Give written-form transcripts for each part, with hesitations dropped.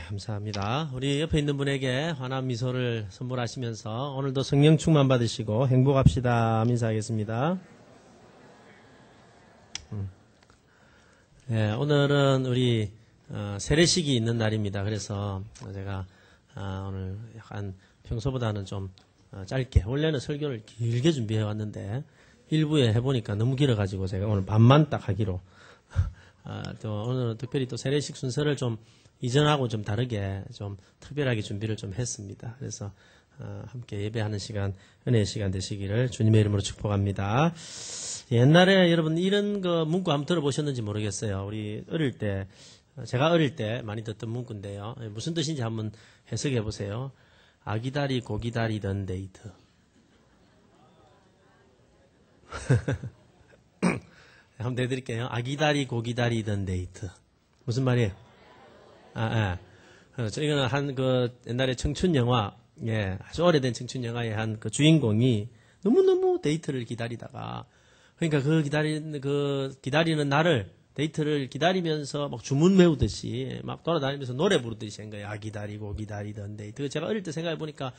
감사합니다. 우리 옆에 있는 분에게 환한 미소를 선물하시면서 오늘도 성령 충만 받으시고 행복합시다. 인사하겠습니다. 네, 오늘은 우리 세례식이 있는 날입니다. 그래서 제가 오늘 약간 평소보다는 좀 짧게, 원래는 설교를 길게 준비해 왔는데 일부에 해보니까 너무 길어가지고 제가 오늘 반만 딱 하기로 또 오늘은 특별히 또 세례식 순서를 좀 이전하고 좀 다르게 좀 특별하게 준비를 좀 했습니다. 그래서 함께 예배하는 시간, 은혜의 시간 되시기를 주님의 이름으로 축복합니다. 옛날에 여러분 이런 거 문구 한번 들어보셨는지 모르겠어요. 우리 어릴 때, 제가 어릴 때 많이 듣던 문구인데요. 무슨 뜻인지 한번 해석해 보세요. 아기다리 고기다리던 데이트. 한번 내드릴게요. 아기다리 고기다리던 데이트. 무슨 말이에요? 이거는 한 옛날에 청춘 영화, 아주 오래된 청춘 영화의 한 그 주인공이 너무너무 데이트를 기다리다가, 그러니까 기다리는 날을, 데이트를 기다리면서 막 주문 외우듯이 막 돌아다니면서 노래 부르듯이 한 거예요. 아기다리고 기다리던 데이트. 제가 어릴 때 생각해 보니까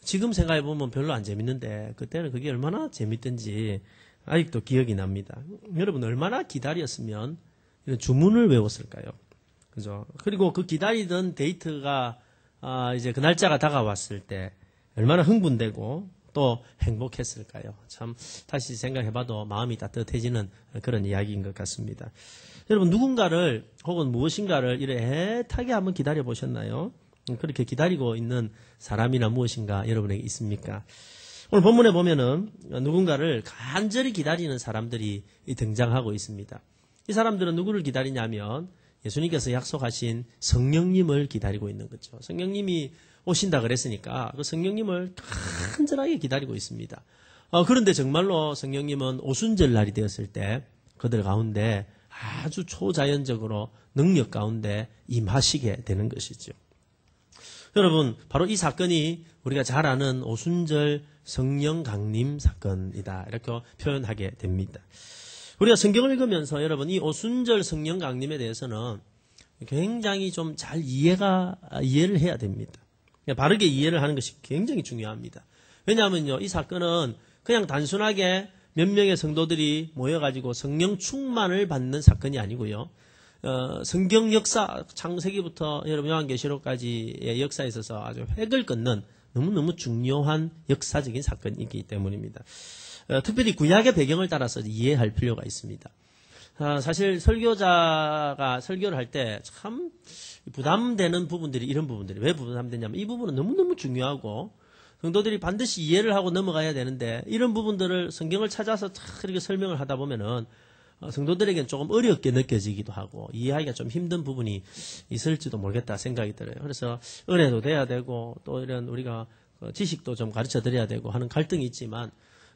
지금 생각해 보면 별로 안 재밌는데 그때는 그게 얼마나 재밌던지 아직도 기억이 납니다. 여러분 얼마나 기다렸으면 이런 주문을 외웠을까요? 그죠? 그리고 그 기다리던 데이트가 이제 그 날짜가 다가왔을 때 얼마나 흥분되고 또 행복했을까요? 참 다시 생각해봐도 마음이 따뜻해지는 그런 이야기인 것 같습니다. 여러분 누군가를 혹은 무엇인가를 이렇게 애타게 한번 기다려 보셨나요? 그렇게 기다리고 있는 사람이나 무엇인가 여러분에게 있습니까? 오늘 본문에 보면은 누군가를 간절히 기다리는 사람들이 등장하고 있습니다. 이 사람들은 누구를 기다리냐면 예수님께서 약속하신 성령님을 기다리고 있는 거죠. 성령님이 오신다 그랬으니까 그 성령님을 간절하게 기다리고 있습니다. 그런데 정말로 성령님은 오순절 날이 되었을 때 그들 가운데 아주 초자연적으로 능력 가운데 임하시게 되는 것이죠. 여러분 바로 이 사건이 우리가 잘 아는 오순절 성령 강림 사건이다 이렇게 표현하게 됩니다. 우리가 성경을 읽으면서 여러분 이 오순절 성령 강림에 대해서는 굉장히 좀 잘 이해를 해야 됩니다. 바르게 이해를 하는 것이 굉장히 중요합니다. 왜냐하면요, 이 사건은 그냥 단순하게 몇 명의 성도들이 모여가지고 성령 충만을 받는 사건이 아니고요. 성경 역사, 창세기부터 여러분 요한계시록까지의 역사에 있어서 아주 획을 긋는 너무너무 중요한 역사적인 사건이기 때문입니다. 특별히 구약의 배경을 따라서 이해할 필요가 있습니다. 사실 설교자가 설교를 할 때 참 부담되는 부분들이 이런 부분들이 왜 부담되냐면 이 부분은 너무너무 중요하고 성도들이 반드시 이해를 하고 넘어가야 되는데 이런 부분들을 성경을 찾아서 이렇게 설명을 하다 보면은 성도들에게는 조금 어렵게 느껴지기도 하고 이해하기가 좀 힘든 부분이 있을지도 모르겠다 생각이 들어요. 그래서 은혜도 돼야 되고 또 이런 우리가 지식도 좀 가르쳐 드려야 되고 하는 갈등이 있지만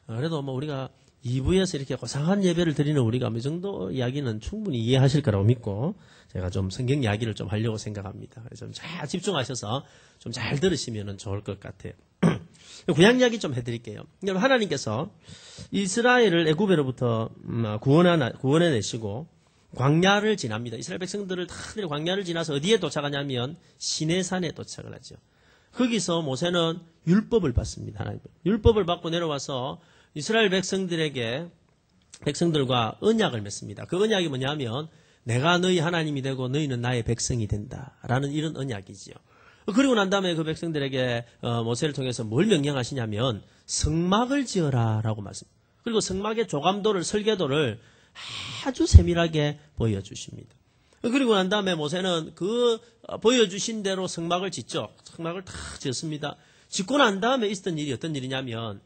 그래도 뭐 우리가 2부에서 이렇게 고상한 예배를 드리는 우리가 이 정도 이야기는 충분히 이해하실 거라고 믿고 제가 좀 성경 이야기를 좀 하려고 생각합니다. 그래서 좀 잘 집중하셔서 좀 잘 들으시면 좋을 것 같아요. 구약 이야기 좀 해드릴게요. 하나님께서 이스라엘을 애굽으로부터 구원해내시고 광야를 지납니다. 이스라엘 백성들을 다 광야를 지나서 어디에 도착하냐면 시내산에 도착을 하죠. 거기서 모세는 율법을 받습니다. 하나님 율법을 받고 내려와서 이스라엘 백성들과 언약을 맺습니다. 그 언약이 뭐냐면 내가 너희 하나님이 되고 너희는 나의 백성이 된다라는 이런 언약이지요. 그리고 난 다음에 그 백성들에게 모세를 통해서 뭘 명령하시냐면 성막을 지어라라고 말씀합니다. 그리고 성막의 조감도를 설계도를 아주 세밀하게 보여주십니다. 그리고 난 다음에 모세는 그 보여주신 대로 성막을 짓죠. 성막을 다 지었습니다. 짓고 난 다음에 있었던 일이 어떤 일이냐면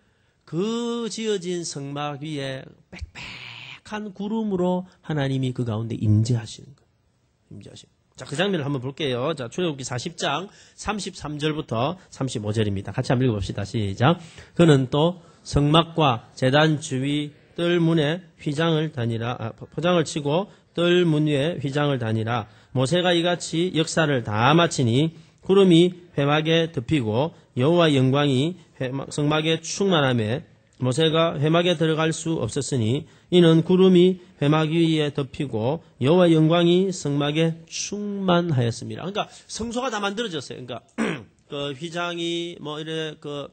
그 지어진 성막 위에 빽빽한 구름으로 하나님이 그 가운데 임재하시는 거예요. 임재하시는 거예요. 자, 그 장면을 한번 볼게요. 자, 출애굽기 40장 33절부터 35절입니다. 같이 한번 읽어봅시다. 시작. 그는 또 성막과 제단 주위 뜰문에 포장을 치고 뜰문 위에 휘장을 다니라. 모세가 이같이 역사를 다 마치니 구름이 회막에 덮이고 여호와의 영광이 성막에 충만하며 모세가 회막에 들어갈 수 없었으니 이는 구름이 회막 위에 덮이고 여호와의 영광이 성막에 충만하였습니다. 그러니까 성소가 다 만들어졌어요. 그러니까 그 휘장이 뭐 이래 그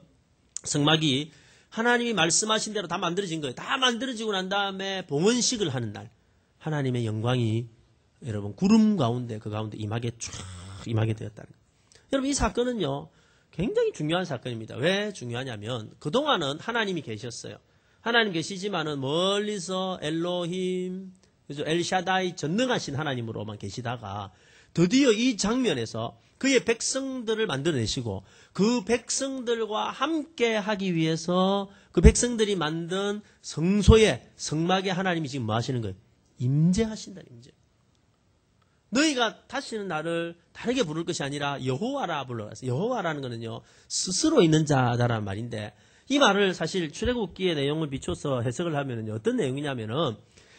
성막이 하나님이 말씀하신 대로 다 만들어진 거예요. 다 만들어지고 난 다음에 봉헌식을 하는 날 하나님의 영광이 여러분 구름 가운데 그 가운데 임하게 되었다는 거예요. 여러분 이 사건은요. 굉장히 중요한 사건입니다. 왜 중요하냐면 그동안은 하나님이 계셨어요. 하나님 계시지만은 멀리서 엘로힘, 엘샤다이 전능하신 하나님으로만 계시다가 드디어 이 장면에서 그의 백성들을 만들어내시고 그 백성들과 함께 하기 위해서 그 백성들이 만든 성소에 성막에 하나님이 지금 뭐 하시는 거예요? 임재하신다. 임재. 너희가 다시는 나를 다르게 부를 것이 아니라 여호와라 불러갔어요. 여호와라는 거는요. 스스로 있는 자다라는 말인데 이 말을 사실 출애굽기의 내용을 비춰서 해석을 하면은 어떤 내용이냐면은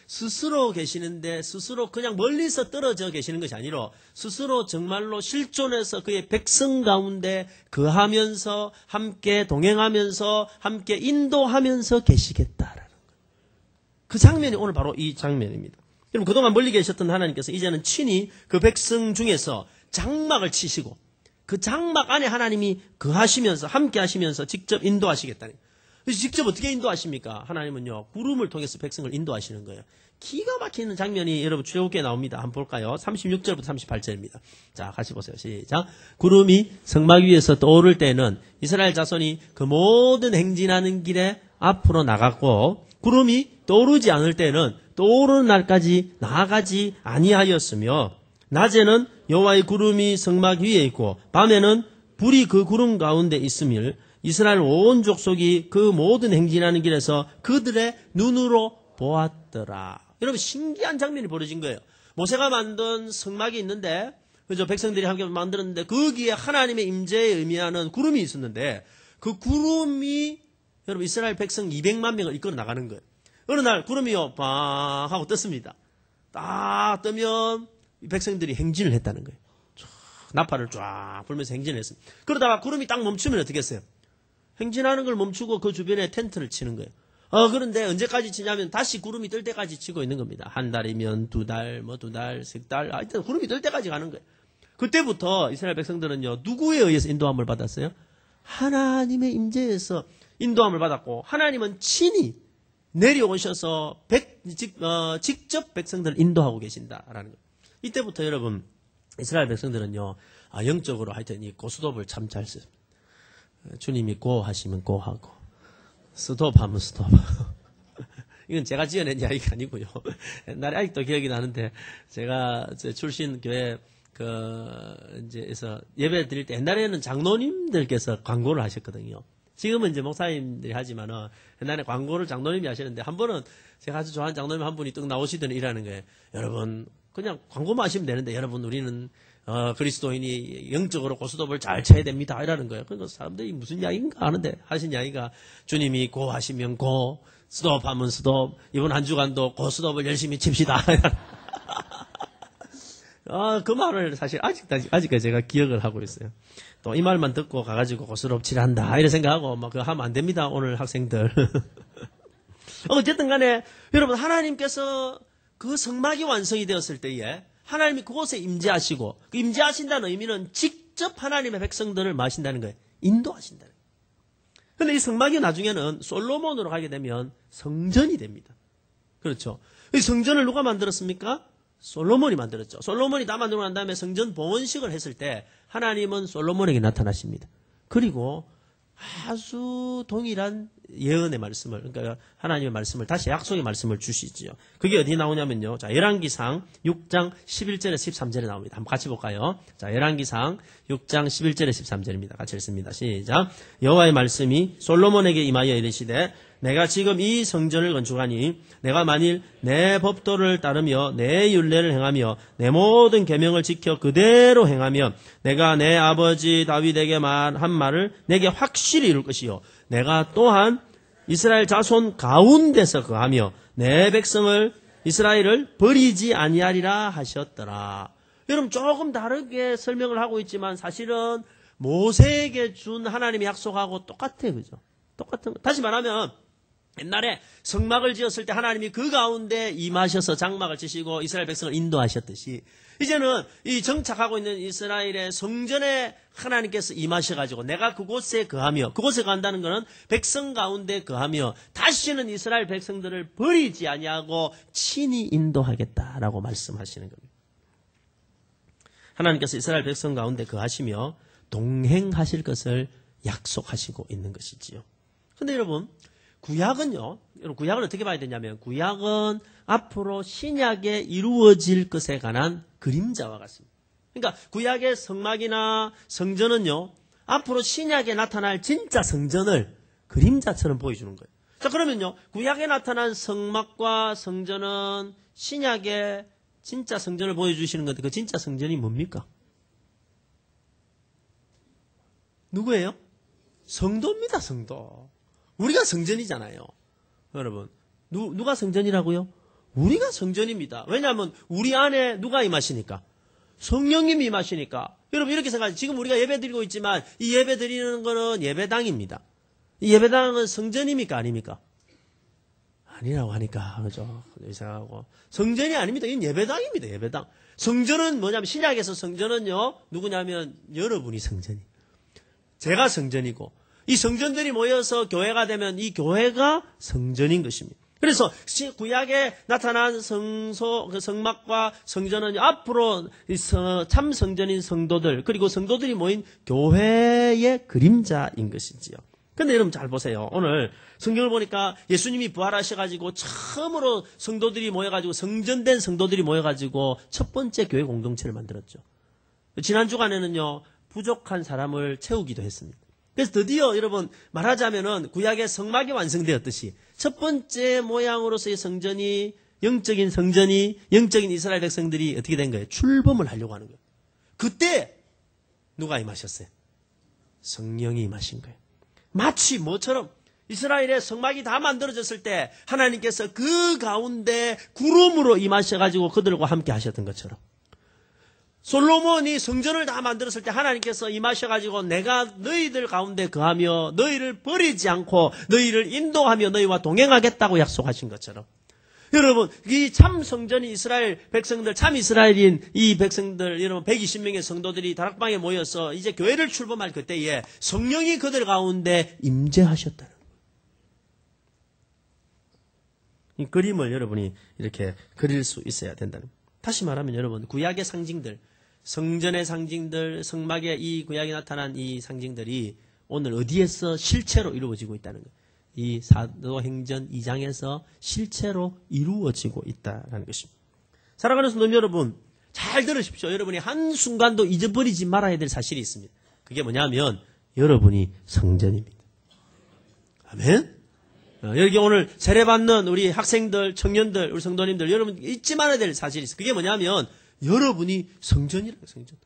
스스로 계시는데 스스로 그냥 멀리서 떨어져 계시는 것이 아니라 스스로 정말로 실존해서 그의 백성 가운데 거하면서 함께 동행하면서 함께 인도하면서 계시겠다라는 거예요. 그 장면이 오늘 바로 이 장면입니다. 여러분 그동안 멀리 계셨던 하나님께서 이제는 친히 그 백성 중에서 장막을 치시고 그 장막 안에 하나님이 거하시면서 함께 하시면서 직접 인도하시겠다는 거예요. 그래서 직접 어떻게 인도하십니까? 하나님은요 구름을 통해서 백성을 인도하시는 거예요. 기가 막히는 장면이 여러분 출애굽기에 나옵니다. 한번 볼까요? 36절부터 38절입니다. 자 같이 보세요. 시작. 구름이 성막 위에서 떠오를 때는 이스라엘 자손이 그 모든 행진하는 길에 앞으로 나갔고 구름이 떠오르지 않을 때는 떠오르는 날까지 나아가지 아니하였으며 낮에는 여호와의 구름이 성막 위에 있고 밤에는 불이 그 구름 가운데 있음을 이스라엘 온 족속이 그 모든 행진하는 길에서 그들의 눈으로 보았더라. 여러분 신기한 장면이 벌어진 거예요. 모세가 만든 성막이 있는데 그죠? 백성들이 함께 만들었는데 거기에 하나님의 임재에 의미하는 구름이 있었는데 그 구름이 여러분 이스라엘 백성 200만 명을 이끌어 나가는 거예요. 어느 날 구름이요 빵 하고 떴습니다. 딱 뜨면 백성들이 행진을 했다는 거예요. 나팔을 쫙 불면서 행진을 했습니다. 그러다가 구름이 딱 멈추면 어떻게 했어요? 행진하는 걸 멈추고 그 주변에 텐트를 치는 거예요. 그런데 언제까지 치냐면 다시 구름이 뜰 때까지 치고 있는 겁니다. 한 달이면 두 달, 뭐 두 달, 석 달, 하여튼 구름이 뜰 때까지 가는 거예요. 그때부터 이스라엘 백성들은요 누구에 의해서 인도함을 받았어요? 하나님의 임재에서 인도함을 받았고 하나님은 친히 내려오셔서 직접 백성들을 인도하고 계신다라는 거예요. 이때부터 여러분 이스라엘 백성들은요 영적으로 하여튼 이 고스톱을 참 잘 써요. 주님이 고 하시면 고 하고 스톱 하면 스톱. 이건 제가 지어낸 이야기가 아니고요. 옛날에 아직도 기억이 나는데 제가 출신 교회 이제에서 예배 드릴 때 옛날에는 장로님들께서 광고를 하셨거든요. 지금은 이제 목사님들이 하지만은 옛날에 광고를 장로님이 하시는데 한 번은 제가 아주 좋아하는 장로님 한 분이 뚝 나오시더니 이러는 거예요. 여러분 그냥 광고만 하시면 되는데 여러분 우리는 그리스도인이 영적으로 고스톱을 잘 쳐야 됩니다. 이라는 거예요. 그러니까 사람들이 무슨 이야기인가 하는데 하신 이야기가 주님이 고 하시면 고, 스톱 하면 스톱, 이번 한 주간도 고스톱을 열심히 칩시다. 그 말을 사실 아직까지 제가 기억을 하고 있어요. 또 이 말만 듣고 가가지고 고스톱 칠한다 이런 생각하고 막 그거 하면 안 됩니다. 오늘 학생들. 어쨌든 간에 여러분 하나님께서 그 성막이 완성이 되었을 때에 하나님이 그곳에 임재하시고 그 임재하신다는 의미는 직접 하나님의 백성들을 마신다는 거예요. 인도하신다는 거예요. 그런데 이 성막이 나중에는 솔로몬으로 가게 되면 성전이 됩니다. 그렇죠. 이 성전을 누가 만들었습니까? 솔로몬이 만들었죠. 솔로몬이 다 만들고 난 다음에 성전 봉헌식을 했을 때 하나님은 솔로몬에게 나타나십니다. 그리고 아주 동일한 예언의 말씀을, 그러니까 하나님의 말씀을 다시 약속의 말씀을 주시지요. 그게 어디 나오냐면요. 자, 열왕기상 6장 11절에 13절에 나옵니다. 한번 같이 볼까요? 자, 열왕기상 6장 11절에 13절입니다. 같이 읽습니다. 시작. 여호와의 말씀이 솔로몬에게 임하여 이르시되 내가 지금 이 성전을 건축하니 내가 만일 내 법도를 따르며 내 율례를 행하며 내 모든 계명을 지켜 그대로 행하면 내가 내 아버지 다윗에게 한 말을 내게 확실히 이룰 것이요 내가 또한 이스라엘 자손 가운데서 거하며 내 백성을 이스라엘을 버리지 아니하리라 하셨더라. 여러분 조금 다르게 설명을 하고 있지만 사실은 모세에게 준 하나님의 약속하고 똑같아요. 그죠? 똑같은 거. 다시 말하면 옛날에 성막을 지었을 때 하나님이 그 가운데 임하셔서 장막을 치시고 이스라엘 백성을 인도하셨듯이 이제는 이 정착하고 있는 이스라엘의 성전에 하나님께서 임하셔가지고 내가 그곳에 거하며, 그곳에 간다는 것은 백성 가운데 거하며 다시는 이스라엘 백성들을 버리지 아니하고 친히 인도하겠다라고 말씀하시는 겁니다. 하나님께서 이스라엘 백성 가운데 거하시며 동행하실 것을 약속하시고 있는 것이지요. 그런데 여러분, 구약은요, 구약은 어떻게 봐야 되냐면, 구약은 앞으로 신약에 이루어질 것에 관한 그림자와 같습니다. 그러니까 구약의 성막이나 성전은요, 앞으로 신약에 나타날 진짜 성전을 그림자처럼 보여주는 거예요. 자, 그러면요, 구약에 나타난 성막과 성전은 신약의 진짜 성전을 보여주시는 건데, 그 진짜 성전이 뭡니까? 누구예요? 성도입니다, 성도. 우리가 성전이잖아요. 여러분, 누가 성전이라고요? 우리가 성전입니다. 왜냐하면 우리 안에 누가 임하시니까? 성령님이 임하시니까. 여러분 이렇게 생각하세요. 지금 우리가 예배 드리고 있지만 이 예배 드리는 거는 예배당입니다. 이 예배당은 성전입니까? 아닙니까? 아니라고 하니까 그죠? 생각하고 성전이 아닙니다. 이건 예배당입니다. 예배당. 성전은 뭐냐면 신약에서 성전은요 누구냐면 여러분이 성전이. 제가 성전이고 이 성전들이 모여서 교회가 되면 이 교회가 성전인 것입니다. 그래서 구약에 나타난 성막과 성전은 앞으로 참 성전인 성도들 그리고 성도들이 모인 교회의 그림자인 것이지요. 근데 여러분 잘 보세요. 오늘 성경을 보니까 예수님이 부활하셔가지고 처음으로 성도들이 모여가지고 성전된 성도들이 모여가지고 첫 번째 교회 공동체를 만들었죠. 지난 주간에는요 부족한 사람을 채우기도 했습니다. 그래서 드디어 여러분 말하자면은 구약의 성막이 완성되었듯이 첫 번째 모양으로서의 성전이 영적인 성전이 영적인 이스라엘 백성들이 어떻게 된 거예요? 출범을 하려고 하는 거예요. 그때 누가 임하셨어요? 성령이 임하신 거예요. 마치 뭐처럼 이스라엘의 성막이 다 만들어졌을 때 하나님께서 그 가운데 구름으로 임하셔가지고 그들과 함께 하셨던 것처럼 솔로몬이 성전을 다 만들었을 때 하나님께서 임하셔가지고 내가 너희들 가운데 거하며 너희를 버리지 않고 너희를 인도하며 너희와 동행하겠다고 약속하신 것처럼 여러분 이 참 성전이 이스라엘 백성들 참 이스라엘인 이 백성들 여러분 120명의 성도들이 다락방에 모여서 이제 교회를 출범할 그때에 성령이 그들 가운데 임재하셨다는 거예요. 이 그림을 여러분이 이렇게 그릴 수 있어야 된다는 거예요. 다시 말하면 여러분 구약의 상징들 성전의 상징들, 성막의 이 구약에 나타난 이 상징들이 오늘 어디에서 실체로 이루어지고 있다는 거예요. 이 사도행전 2장에서 실체로 이루어지고 있다는 것입니다. 사랑하는 성도 여러분, 잘 들으십시오. 여러분이 한순간도 잊어버리지 말아야 될 사실이 있습니다. 그게 뭐냐면 여러분이 성전입니다. 아멘? 여기 오늘 세례받는 우리 학생들, 청년들, 우리 성도님들 여러분 잊지 말아야 될 사실이 있어요. 그게 뭐냐면 여러분이 성전이라는 성전.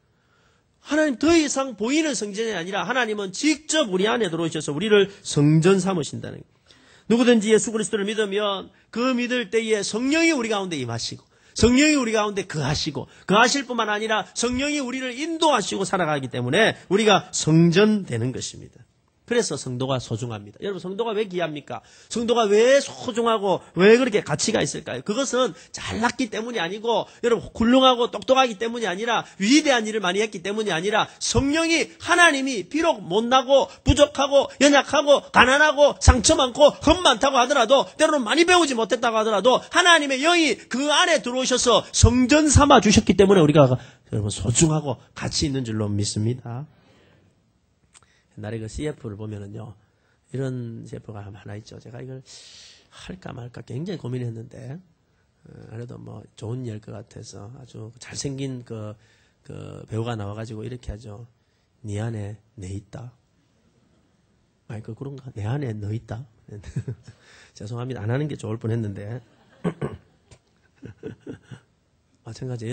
하나님 더 이상 보이는 성전이 아니라 하나님은 직접 우리 안에 들어오셔서 우리를 성전 삼으신다는 거예요. 누구든지 예수 그리스도를 믿으면 그 믿을 때에 성령이 우리 가운데 임하시고 성령이 우리 가운데 거하시고 거하실 뿐만 아니라 성령이 우리를 인도하시고 살아가기 때문에 우리가 성전 되는 것입니다. 그래서 성도가 소중합니다. 여러분 성도가 왜 귀합니까? 성도가 왜 소중하고 왜 그렇게 가치가 있을까요? 그것은 잘났기 때문이 아니고 여러분 훌륭하고 똑똑하기 때문이 아니라 위대한 일을 많이 했기 때문이 아니라 성령이 하나님이 비록 못나고 부족하고 연약하고 가난하고 상처 많고 흠 많다고 하더라도 때로는 많이 배우지 못했다고 하더라도 하나님의 영이 그 안에 들어오셔서 성전 삼아 주셨기 때문에 우리가 여러분 소중하고 가치 있는 줄로 믿습니다. 옛날에 그 CF를 보면은요, 이런 CF가 하나 있죠. 제가 이걸 할까 말까 굉장히 고민했는데, 그래도 뭐 좋은 일일 것 같아서 아주 잘생긴 그 배우가 나와가지고 이렇게 하죠. 네 안에 내 있다. 아니, 그런가? 내 안에 너 있다. 죄송합니다. 안 하는 게 좋을 뻔 했는데. 마찬가지로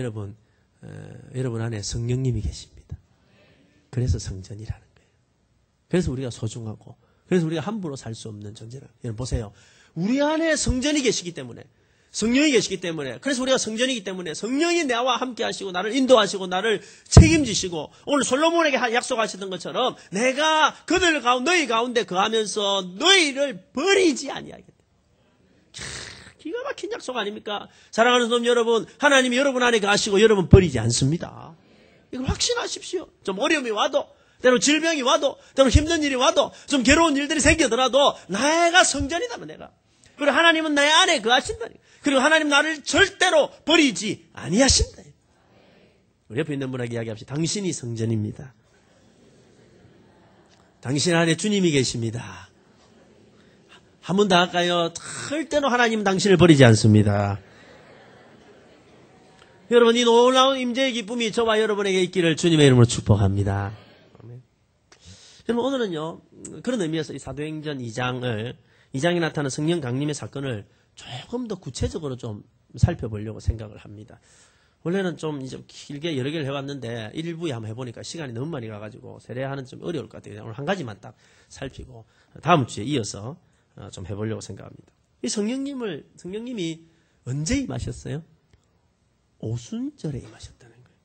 여러분 안에 성령님이 계십니다. 그래서 성전이라는 거예요. 그래서 우리가 소중하고, 그래서 우리가 함부로 살 수 없는 존재라. 여러분 보세요. 우리 안에 성전이 계시기 때문에, 성령이 계시기 때문에, 그래서 우리가 성전이기 때문에 성령이 나와 함께 하시고 나를 인도하시고 나를 책임지시고 오늘 솔로몬에게 약속하시던 것처럼 내가 그들 가운데 너희 가운데 거하면서 너희를 버리지 아니하겠다. 기가 막힌 약속 아닙니까? 사랑하는 성도 여러분, 하나님이 여러분 안에 가시고 여러분 버리지 않습니다. 이걸 확신하십시오. 좀 어려움이 와도, 때로 질병이 와도, 때로 힘든 일이 와도, 좀 괴로운 일들이 생기더라도 내가 성전이다면 내가. 그리고 하나님은 내 안에 거하신다. 그리고 하나님 나를 절대로 버리지 아니하신다. 우리 옆에 있는 분에게 이야기합시다. 당신이 성전입니다. 당신 안에 주님이 계십니다. 한 번 더 할까요? 절대로 하나님은 당신을 버리지 않습니다. 여러분, 이 놀라운 임재의 기쁨이 저와 여러분에게 있기를 주님의 이름으로 축복합니다. 여러분, 오늘은요, 그런 의미에서 이 사도행전 2장에 나타나는 성령 강림의 사건을 조금 더 구체적으로 좀 살펴보려고 생각을 합니다. 원래는 좀 이제 길게 여러 개를 해왔는데 일부에 한번 해보니까 시간이 너무 많이 가가지고 세례하는 좀 어려울 것 같아요. 오늘 한 가지만 딱 살피고 다음 주에 이어서 좀 해보려고 생각합니다. 이 성령님이 언제 임하셨어요? 오순절에 임하셨다는 거예요.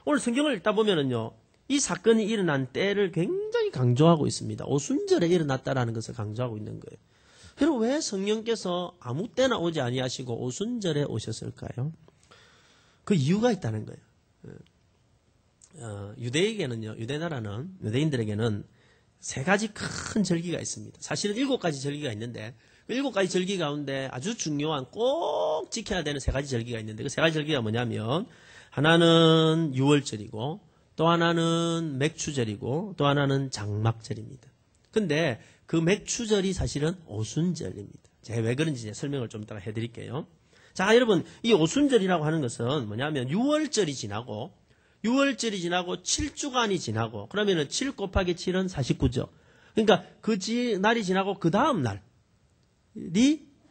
오늘 성경을 읽다 보면은요, 이 사건이 일어난 때를 굉장히 강조하고 있습니다. 오순절에 일어났다라는 것을 강조하고 있는 거예요. 그리고 왜 성령께서 아무 때나 오지 아니하시고 오순절에 오셨을까요? 그 이유가 있다는 거예요. 유대인들에게는 세 가지 큰 절기가 있습니다. 사실은 7가지 절기가 있는데, 그 7가지 절기 가운데 아주 중요한 꼭 지켜야 되는 세 가지 절기가 있는데, 그 세 가지 절기가 뭐냐면, 하나는 유월절이고, 또 하나는 맥추절이고, 또 하나는 장막절입니다. 근데 그 맥추절이 사실은 오순절입니다. 제가 왜 그런지 설명을 좀 이따가 해드릴게요. 자, 여러분, 이 오순절이라고 하는 것은 뭐냐면, 유월절이 지나고 7주간이 지나고, 그러면은 7 곱하기 7은 49죠. 그러니까 날이 지나고 그 다음 날이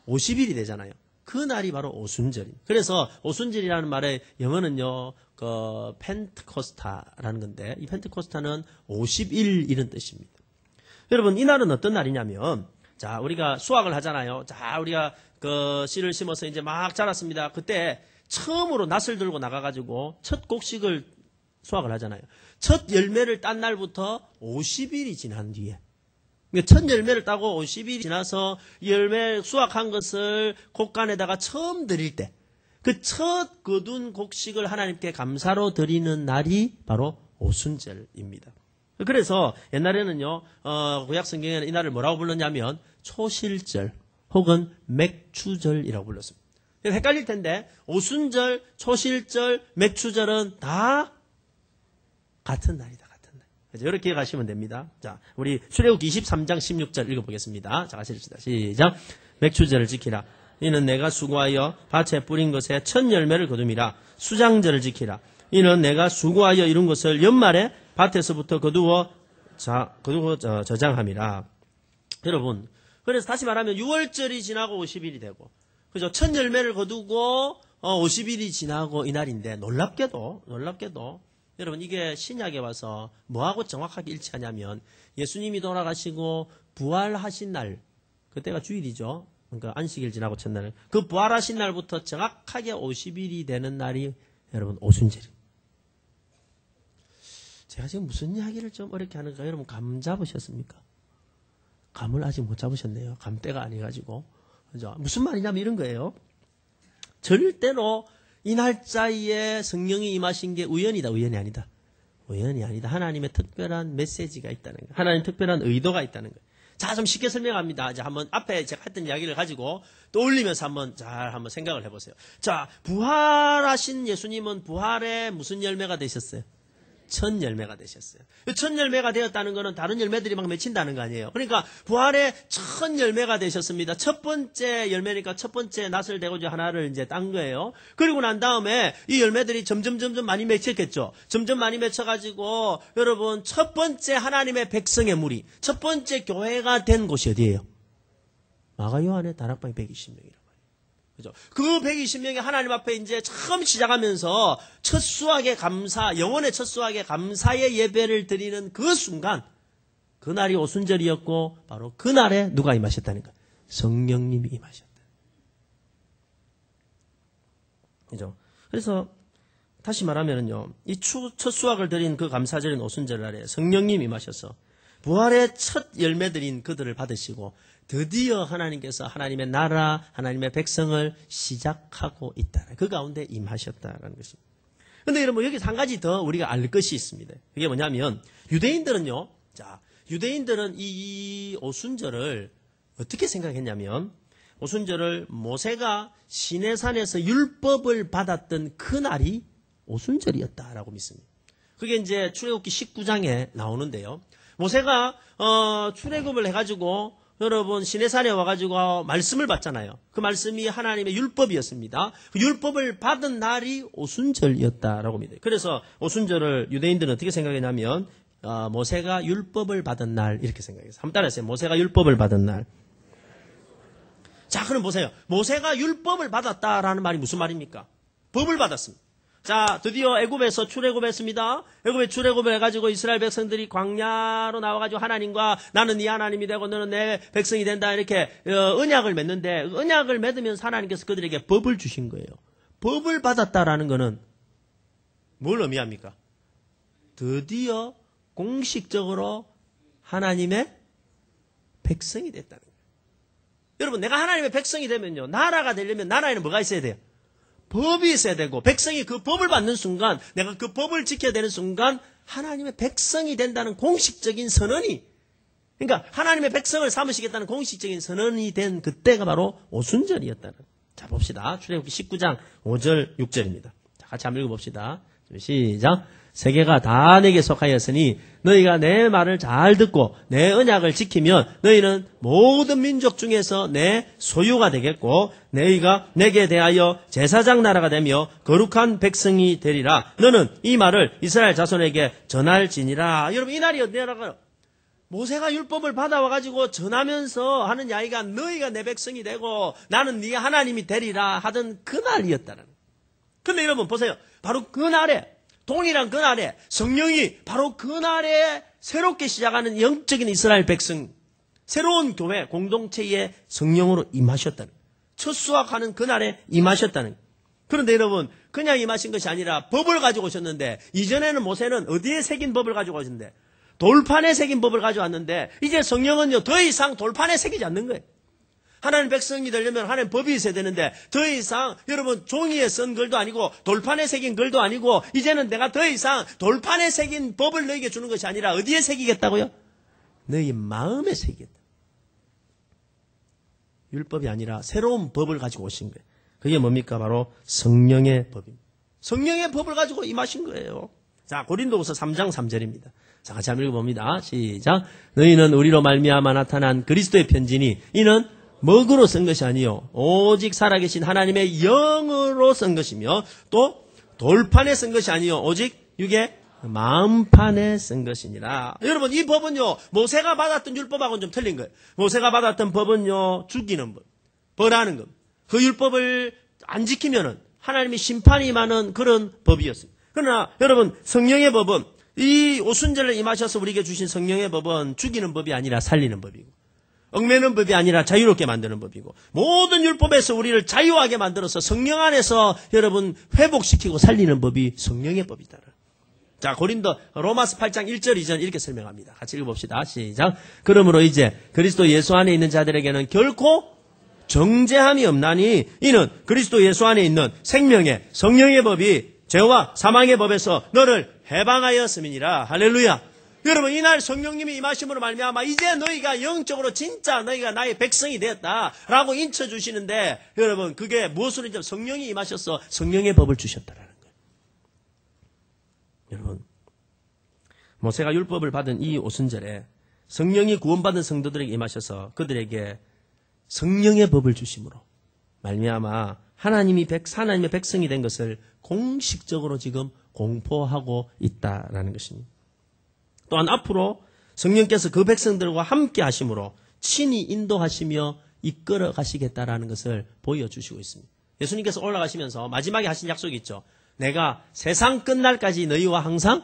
50일이 되잖아요. 그 날이 바로 오순절입니다. 그래서 오순절이라는 말의 영어는요, 펜트코스타라는 건데, 이 펜트코스타는 50일 이런 뜻입니다. 여러분, 이 날은 어떤 날이냐면, 자, 우리가 수확을 하잖아요. 자, 우리가 씨를 심어서 이제 막 자랐습니다. 그때 처음으로 낫을 들고 나가가지고 첫 곡식을 수확을 하잖아요. 첫 열매를 딴 날부터 50일이 지난 뒤에, 그러니까 첫 열매를 따고 50일이 지나서 열매 수확한 것을 곡간에다가 처음 드릴 때, 그 첫 거둔 곡식을 하나님께 감사로 드리는 날이 바로 오순절입니다. 그래서 옛날에는요, 구약 성경에는 이 날을 뭐라고 불렀냐면 초실절 혹은 맥추절이라고 불렀습니다. 헷갈릴 텐데 오순절, 초실절, 맥추절은 다 같은 날이다. 같은 날. 그래서 이렇게 가시면 됩니다. 자, 우리 출애굽기 23장 16절 읽어보겠습니다. 자, 같이 읽읍시다. 시작. 맥추절을 지키라. 이는 내가 수고하여 밭에 뿌린 것에 첫 열매를 거둠이라. 수장절을 지키라. 이는 내가 수고하여 이룬 것을 연말에 밭에서부터 거두어 저장함이라. 여러분, 그래서 다시 말하면 6월절이 지나고 50일이 되고, 그죠? 첫 열매를 거두고 50일이 지나고 이 날인데, 놀랍게도 여러분, 이게 신약에 와서 뭐하고 정확하게 일치하냐면, 예수님이 돌아가시고 부활하신 날, 그때가 주일이죠. 그러니까 안식일 지나고 첫날, 그 부활하신 날부터 정확하게 50일이 되는 날이 여러분 오순절입니다. 제가 지금 무슨 이야기를 좀 어렵게 하는가 여러분 감 잡으셨습니까? 감을 아직 못 잡으셨네요. 감때가 아니가지고. 그죠? 무슨 말이냐면 이런 거예요. 절대로 이 날짜에 성령이 임하신 게 우연이다. 우연이 아니다. 우연이 아니다. 하나님의 특별한 메시지가 있다는 거예요. 하나님의 특별한 의도가 있다는 거예요. 자, 좀 쉽게 설명합니다. 이제 한번 앞에 제가 했던 이야기를 가지고 떠올리면서 한번 생각을 해보세요. 자, 부활하신 예수님은 부활의 무슨 열매가 되셨어요? 첫 열매가 되셨어요. 첫 열매가 되었다는 것은 다른 열매들이 막 맺힌다는 거 아니에요. 그러니까 부활의 첫 열매가 되셨습니다. 첫 번째 열매니까 첫 번째 낫을 대고 하나를 이제 딴 거예요. 그리고 난 다음에 이 열매들이 점점 많이 맺혔겠죠. 점점 많이 맺혀가지고 여러분 첫 번째 하나님의 백성의 무리, 첫 번째 교회가 된 곳이 어디예요? 마가 요한의 다락방이 120명이라고. 그죠? 그 120명이 하나님 앞에 이제 처음 시작하면서 첫 수확의 감사, 영혼의 첫 수확의 감사의 예배를 드리는 그 순간, 그날이 오순절이었고, 바로 그날에 누가 임하셨다니까? 성령님이 임하셨다. 그죠? 그래서, 다시 말하면요, 이 첫 수확을 드린 그 감사절인 오순절 날에 성령님이 임하셔서, 부활의 첫 열매들인 그들을 받으시고, 드디어 하나님께서 하나님의 나라, 하나님의 백성을 시작하고 있다. 그 가운데 임하셨다라는 것입니다. 그런데 여러분 여기서 한 가지 더 우리가 알 것이 있습니다. 그게 뭐냐면 유대인들은요. 자, 유대인들은 이 오순절을 어떻게 생각했냐면 오순절을 모세가 시내산에서 율법을 받았던 그 날이 오순절이었다라고 믿습니다. 그게 이제 출애굽기 19장에 나오는데요. 모세가 출애굽을 해가지고 여러분 시내산에 와가지고 말씀을 받잖아요. 그 말씀이 하나님의 율법이었습니다. 그 율법을 받은 날이 오순절이었다라고 믿어요. 그래서 오순절을 유대인들은 어떻게 생각했냐면 모세가 율법을 받은 날 이렇게 생각했어요. 한번 따라하세요. 모세가 율법을 받은 날. 자, 그럼 보세요. 모세가 율법을 받았다라는 말이 무슨 말입니까? 법을 받았습니다. 자, 드디어 애굽에서 출애굽했습니다. 애굽에 출애굽을 해가지고 이스라엘 백성들이 광야로 나와가지고 하나님과 나는 네 하나님이 되고 너는 내 백성이 된다 이렇게 언약을 맺는데 언약을 맺으면서 하나님께서 그들에게 법을 주신 거예요. 법을 받았다라는 것은 뭘 의미합니까? 드디어 공식적으로 하나님의 백성이 됐다는 거예요. 여러분, 내가 하나님의 백성이 되면요, 나라가 되려면 나라에는 뭐가 있어야 돼요? 법이 있어야 되고, 백성이 그 법을 받는 순간, 내가 그 법을 지켜야 되는 순간, 하나님의 백성이 된다는 공식적인 선언이, 그러니까 하나님의 백성을 삼으시겠다는 공식적인 선언이 된 그때가 바로 오순절이었다는. 자, 봅시다. 출애굽기 19장 5절, 6절입니다. 자, 같이 한번 읽어봅시다. 시작. 세계가 다 내게 속하였으니 너희가 내 말을 잘 듣고 내 언약을 지키면 너희는 모든 민족 중에서 내 소유가 되겠고 너희가 내게 대하여 제사장 나라가 되며 거룩한 백성이 되리라. 너는 이 말을 이스라엘 자손에게 전할지니라. 여러분, 이 날이 언제라고요? 모세가 율법을 받아와가지고 전하면서 하는 이야기가 너희가 내 백성이 되고 나는 네 하나님이 되리라 하던 그 날이었다는. 근데 여러분 보세요. 바로 그 날에, 동일한 그 날에 성령이 바로 그 날에 새롭게 시작하는 영적인 이스라엘 백성, 새로운 교회 공동체의 성령으로 임하셨다는, 첫 수확하는 그 날에 임하셨다는. 그런데 여러분, 그냥 임하신 것이 아니라 법을 가지고 오셨는데, 이전에는 모세는 어디에 새긴 법을 가지고 오셨는데? 돌판에 새긴 법을 가져왔는데, 이제 성령은요, 더 이상 돌판에 새기지 않는 거예요. 하나님 백성이 되려면 하나님 법이 있어야 되는데 더 이상 여러분 종이에 쓴 글도 아니고 돌판에 새긴 글도 아니고 이제는 내가 더 이상 돌판에 새긴 법을 너에게 주는 것이 아니라 어디에 새기겠다고요? 너희 마음에 새기겠다. 율법이 아니라 새로운 법을 가지고 오신 거예요. 그게 뭡니까? 바로 성령의 법입니다. 성령의 법을 가지고 임하신 거예요. 자, 고린도후서 3장 3절입니다. 자, 같이 한번 읽어봅니다. 시작. 너희는 우리로 말미암아 나타난 그리스도의 편지니 이는 먹으로 쓴 것이 아니요 오직 살아계신 하나님의 영으로 쓴 것이며 또 돌판에 쓴 것이 아니요 오직 육의 마음판에 쓴 것이니라. 여러분, 이 법은요 모세가 받았던 율법하고는 좀 틀린 거예요. 모세가 받았던 법은요 죽이는 법, 벌하는 것. 그 율법을 안 지키면은 하나님이 심판이 임하는 그런 법이었습니다. 그러나 여러분, 성령의 법은 이 오순절에 임하셔서 우리에게 주신 성령의 법은 죽이는 법이 아니라 살리는 법이고, 얽매는 법이 아니라 자유롭게 만드는 법이고, 모든 율법에서 우리를 자유하게 만들어서 성령 안에서 여러분 회복시키고 살리는 법이 성령의 법이다. 자, 로마서 8장 1절 2절 이렇게 설명합니다. 같이 읽어봅시다. 시작. 그러므로 이제 그리스도 예수 안에 있는 자들에게는 결코 정죄함이 없나니 이는 그리스도 예수 안에 있는 생명의 성령의 법이 죄와 사망의 법에서 너를 해방하였음이니라. 할렐루야. 여러분, 이날 성령님이 임하심으로 말미암아 이제 너희가 영적으로 진짜 너희가 나의 백성이 되었다라고 인쳐주시는데, 여러분 그게 무엇으로 인정? 성령이 임하셔서 성령의 법을 주셨다라는 거예요. 여러분, 모세가 율법을 받은 이 오순절에 성령이 구원받은 성도들에게 임하셔서 그들에게 성령의 법을 주심으로 말미암아 하나님의 백성이 된 것을 공식적으로 지금 공포하고 있다라는 것입니다. 또한 앞으로 성령께서 그 백성들과 함께 하심으로 친히 인도하시며 이끌어 가시겠다라는 것을 보여주시고 있습니다. 예수님께서 올라가시면서 마지막에 하신 약속이 있죠. 내가 세상 끝날까지 너희와 항상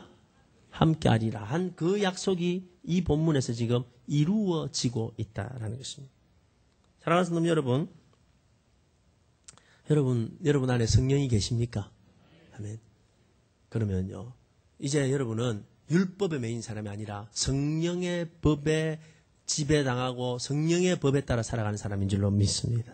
함께 하리라 한 그 약속이 이 본문에서 지금 이루어지고 있다라는 것입니다. 사랑하는 성도 여러분 안에 성령이 계십니까? 아멘. 그러면요, 이제 여러분은 율법에 매인 사람이 아니라 성령의 법에 지배당하고 성령의 법에 따라 살아가는 사람인 줄로 믿습니다.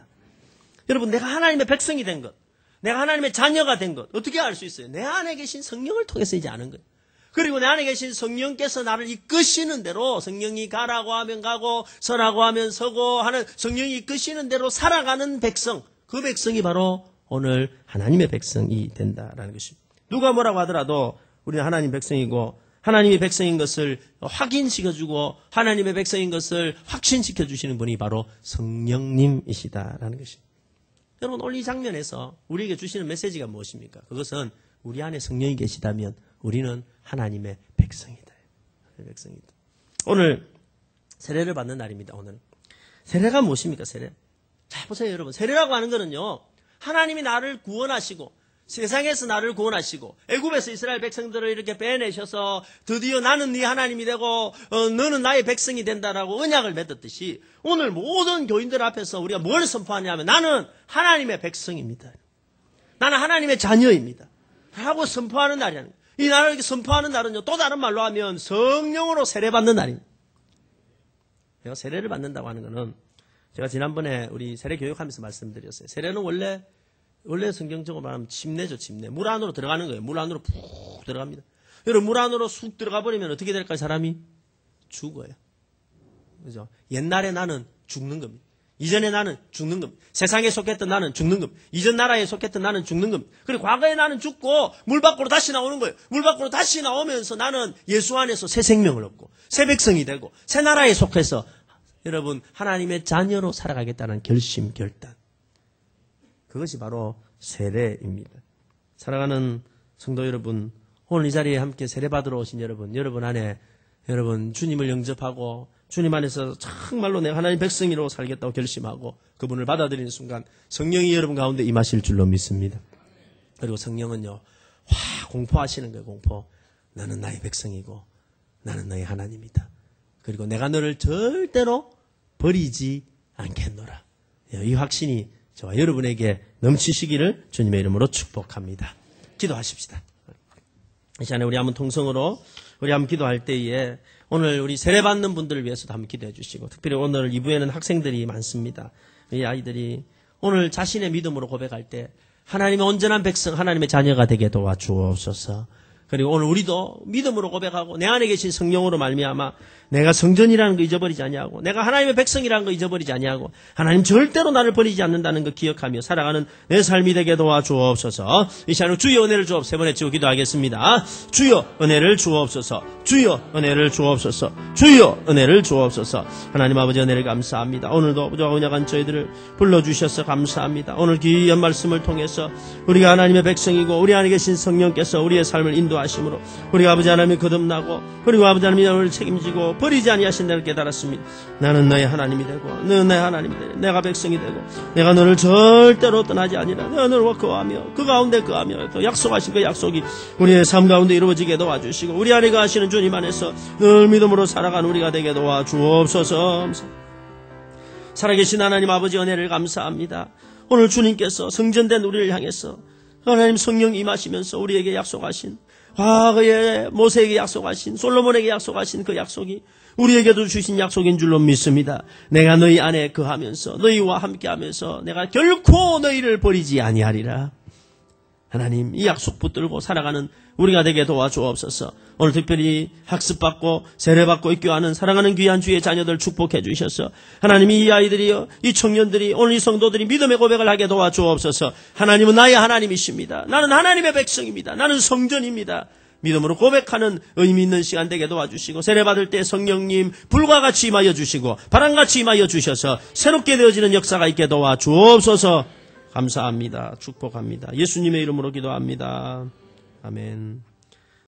여러분, 내가 하나님의 백성이 된 것, 내가 하나님의 자녀가 된 것 어떻게 알 수 있어요? 내 안에 계신 성령을 통해서이지 않은 거예요. 그리고 내 안에 계신 성령께서 나를 이끄시는 대로, 성령이 가라고 하면 가고 서라고 하면 서고 하는 성령이 이끄시는 대로 살아가는 백성, 그 백성이 바로 오늘 하나님의 백성이 된다라는 것입니다. 누가 뭐라고 하더라도 우리는 하나님 백성이고 하나님의 백성인 것을 확인시켜주고 하나님의 백성인 것을 확신시켜주시는 분이 바로 성령님이시다라는 것입니다. 여러분, 오늘 이 장면에서 우리에게 주시는 메시지가 무엇입니까? 그것은 우리 안에 성령이 계시다면 우리는 하나님의 백성이다. 백성이다. 오늘 세례를 받는 날입니다. 오늘 세례가 무엇입니까? 세례. 자, 보세요, 여러분. 세례라고 하는 거는요, 하나님이 나를 구원하시고 세상에서 나를 구원하시고 애굽에서 이스라엘 백성들을 이렇게 빼내셔서 드디어 나는 네 하나님이 되고 너는 나의 백성이 된다라고 언약을 맺었듯이 오늘 모든 교인들 앞에서 우리가 뭘 선포하냐면 나는 하나님의 백성입니다. 나는 하나님의 자녀입니다. 라고 선포하는 날이라는 거예요. 이 날을 이렇게 선포하는 날은요, 또 다른 말로 하면 성령으로 세례받는 날입니다. 제가 세례를 받는다고 하는 거는 제가 지난번에 우리 세례 교육하면서 말씀드렸어요. 세례는 원래 성경적으로 말하면 침례죠, 침례. 물 안으로 들어가는 거예요. 물 안으로 푹 들어갑니다. 여러분, 물 안으로 쑥 들어가 버리면 어떻게 될까요? 사람이 죽어요. 그죠? 옛날에 나는 죽는 겁니다. 이전에 나는 죽는 겁니다. 세상에 속했던 나는 죽는 겁니다. 이전 나라에 속했던 나는 죽는 겁니다. 그리고 과거에 나는 죽고 물 밖으로 다시 나오는 거예요. 물 밖으로 다시 나오면서 나는 예수 안에서 새 생명을 얻고 새 백성이 되고 새 나라에 속해서 여러분 하나님의 자녀로 살아가겠다는 결심, 결단. 그것이 바로 세례입니다. 사랑하는 성도 여러분, 오늘 이 자리에 함께 세례받으러 오신 여러분 안에 여러분 주님을 영접하고 주님 안에서 정말로 내가 하나님 백성이로 살겠다고 결심하고 그분을 받아들이는 순간 성령이 여러분 가운데 임하실 줄로 믿습니다. 그리고 성령은요, 공포하시는 거예요. 공포. 나는 나의 백성이고 나는 너의 하나님이다. 그리고 내가 너를 절대로 버리지 않겠노라. 이 확신이 저와 여러분에게 넘치시기를 주님의 이름으로 축복합니다. 기도하십시다. 이 시간에 우리 한번 통성으로 우리 한번 기도할 때에 오늘 우리 세례받는 분들을 위해서도 한번 기도해 주시고 특별히 오늘 2부에는 학생들이 많습니다. 이 아이들이 오늘 자신의 믿음으로 고백할 때 하나님의 온전한 백성, 하나님의 자녀가 되게 도와주옵소서. 그리고 오늘 우리도 믿음으로 고백하고 내 안에 계신 성령으로 말미암아 내가 성전이라는 거 잊어버리지 아니하고 내가 하나님의 백성이라는 거 잊어버리지 아니하고 하나님 절대로 나를 버리지 않는다는 거 기억하며 살아가는 내 삶이 되게 도와주옵소서. 이 시간에 주여 은혜를 주옵소서. 세 번 외치고 기도하겠습니다. 주여 은혜를 주옵소서. 주여 은혜를 주옵소서. 주여 은혜를 주옵소서. 하나님 아버지 은혜를 감사합니다. 오늘도 부족하고 약한 저희들을 불러주셔서 감사합니다. 오늘 귀한 말씀을 통해서 우리가 하나님의 백성이고 우리 안에 계신 성령께서 우리의 삶을 인도하심으로 우리가 아버지 하나님이 거듭나고 그리고 아버지 하나님이 너를 책임지고 버리지 아니하신다를 깨달았습니다. 나는 너의 하나님이 되고 너는 내 하나님이 되고 내가 백성이 되고 내가 너를 절대로 떠나지 아니라 내가 너를 거하며 그 가운데 거하며 또 약속하신 그 약속이 우리의 삶 가운데 이루어지게 도와주시고 우리 안에 거하시는 주님 안에서 늘 믿음으로 살아가는 우리가 되게 도와주옵소서. 살아계신 하나님 아버지 은혜를 감사합니다. 오늘 주님께서 성전된 우리를 향해서 하나님 성령 임하시면서 우리에게 약속하신 과거에 모세에게 약속하신 솔로몬에게 약속하신 그 약속이 우리에게도 주신 약속인 줄로 믿습니다. 내가 너희 안에 거하면서 너희와 함께하면서 내가 결코 너희를 버리지 아니하리라. 하나님 이 약속 붙들고 살아가는 우리가 되게 도와주옵소서. 오늘 특별히 학습받고 세례받고 입교하는 사랑하는 귀한 주의 자녀들 축복해 주셔서 하나님이 이 아이들이요 이 청년들이 오늘 이 성도들이 믿음의 고백을 하게 도와주옵소서. 하나님은 나의 하나님이십니다. 나는 하나님의 백성입니다. 나는 성전입니다. 믿음으로 고백하는 의미 있는 시간 되게 도와주시고 세례받을 때 성령님 불과 같이 임하여 주시고 바람같이 임하여 주셔서 새롭게 되어지는 역사가 있게 도와주옵소서. 감사합니다. 축복합니다. 예수님의 이름으로 기도합니다. 아멘.